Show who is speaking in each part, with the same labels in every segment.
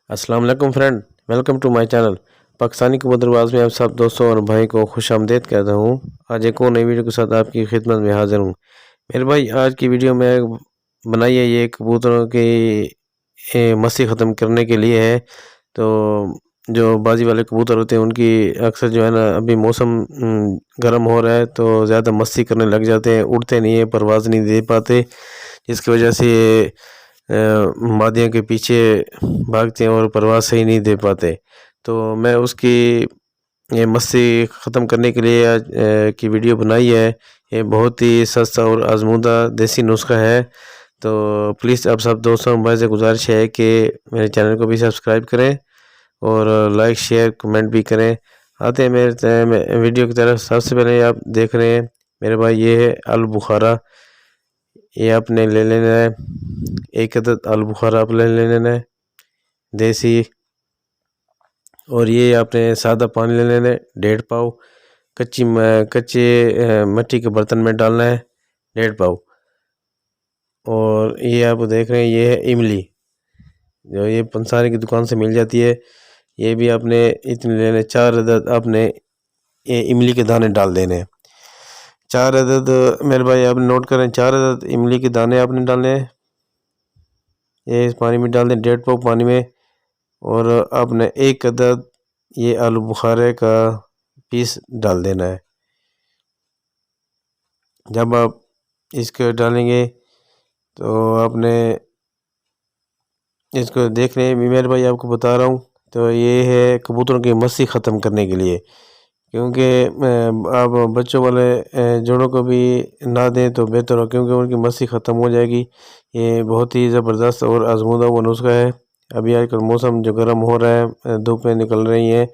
Speaker 1: अस्सलाम वालेकुम friend, welcome to my channel. Pakistani कबूतरबाज में आप सब दोस्तों और भाई को खुश आमदेद कहता हूँ। आज एक और नई वीडियो के साथ आपकी खिदमत में हाजिर हूँ। मेरे भाई आज की वीडियो में बनाई है ये कबूतरों की मस्ती ख़त्म करने के लिए है। तो जो बाजी वाले कबूतर होते हैं उनकी अक्सर जो है ना अभी मौसम गर्म हो रहा है तो ज़्यादा मस्ती करने लग जाते हैं, उड़ते नहीं है, परवाज़ नहीं दे पाते, जिसकी वजह से मादियों के पीछे भागते हैं और परवाज़ सही नहीं दे पाते। तो मैं उसकी ये मस्ती ख़त्म करने के लिए आज की वीडियो बनाई है। ये बहुत ही सस्ता और आजमूदा देसी नुस्खा है। तो प्लीज़ आप सब दोस्तों भाई से गुजारिश है कि मेरे चैनल को भी सब्सक्राइब करें और लाइक शेयर कमेंट भी करें। आते हैं मेरे वीडियो की तरफ। सबसे पहले आप देख रहे हैं मेरे भाई, ये है आलू बुखारा। ये आपने ले लेना है, एक अदद आलू बुखारा आप ले लेना है देसी। और ये आपने सादा पानी ले लेना है 1.5 पाव। कच्चे मिट्टी के बर्तन में डालना है 1.5 पाव। और ये आप देख रहे हैं ये है इमली, जो ये पंसारी की दुकान से मिल जाती है। ये भी आपने इतने लेने, 4 अदद आपने ये इमली के दाने डाल देने हैं। 4 अदद मेरे भाई आपने नोट करें, 4 अदद इमली के दाने आपने डालने हैं। ये इस पानी में डाल दें 1.5 पाव पानी में। और आपने 1 अदद ये आलू बुखारे का पीस डाल देना है। जब आप इसको डालेंगे तो आपने इसको देख रहे हैं मेरे भाई, आपको बता रहा हूँ। तो ये है कबूतरों की मस्ती ख़त्म करने के लिए, क्योंकि आप बच्चों वाले जोड़ों को भी ना दें तो बेहतर हो, क्योंकि उनकी मस्ती ख़त्म हो जाएगी। ये बहुत ही ज़बरदस्त और आजमूदा हुआ नुस्खा है। अभी आजकल मौसम जो गर्म हो रहा है, धूपें निकल रही हैं,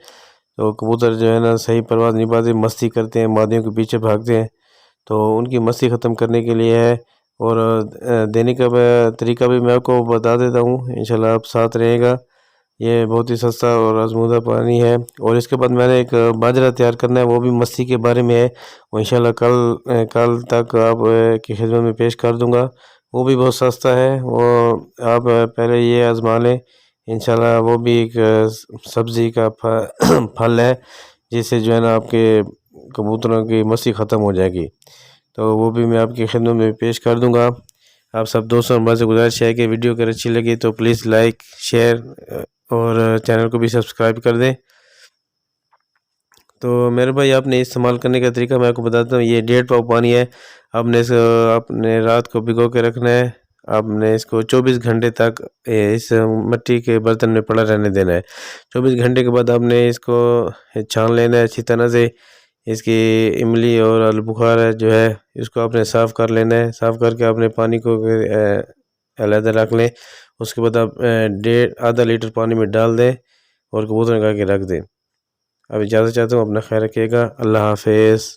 Speaker 1: तो कबूतर जो है ना सही परवाज़ नहीं पाते, मस्ती करते हैं, मादियों के पीछे भागते हैं। तो उनकी मस्ती ख़त्म करने के लिए है। और देने का तरीका भी मैं आपको बता देता हूँ, इंशाल्लाह आप साथ रहेगा। ये बहुत ही सस्ता और आजमूदा पानी है। और इसके बाद मैंने एक बाजरा तैयार करना है, वो भी मस्ती के बारे में है। वो इंशाल्लाह कल तक आप की खिदमत में पेश कर दूंगा। वो भी बहुत सस्ता है, वो आप पहले ये आजमा लें। इंशाल्लाह वो भी एक सब्ज़ी का फल है, जिससे जो है ना आपके कबूतरों की मस्ती ख़त्म हो जाएगी। तो वो भी मैं आपकी खिदमत में पेश कर दूंगा। आप सब दोस्तों और से गुजारिश है कि वीडियो अगर अच्छी लगी तो प्लीज़ लाइक शेयर और चैनल को भी सब्सक्राइब कर दें। तो मेरे भाई आपने इस्तेमाल करने का तरीका मैं आपको बताता हूँ। ये 1.5 पाव पानी है, आपने रात को भिगो के रखना है। आपने इसको 24 घंटे तक इस मिट्टी के बर्तन में पड़ा रहने देना है। 24 घंटे के बाद आपने इसको छान लेना है अच्छी तरह से। इसकी इमली और आलू बुखारा जो है इसको आपने साफ़ कर लेना है। साफ़ करके आपने पानी को अलग रख लें। उसके बाद आप आधा लीटर पानी में डाल दें और कबूतर लगा के रख दें। अब इजाज़त चाहता हूँ, अपना ख्याल रखिएगा। अल्लाह हाफिज़।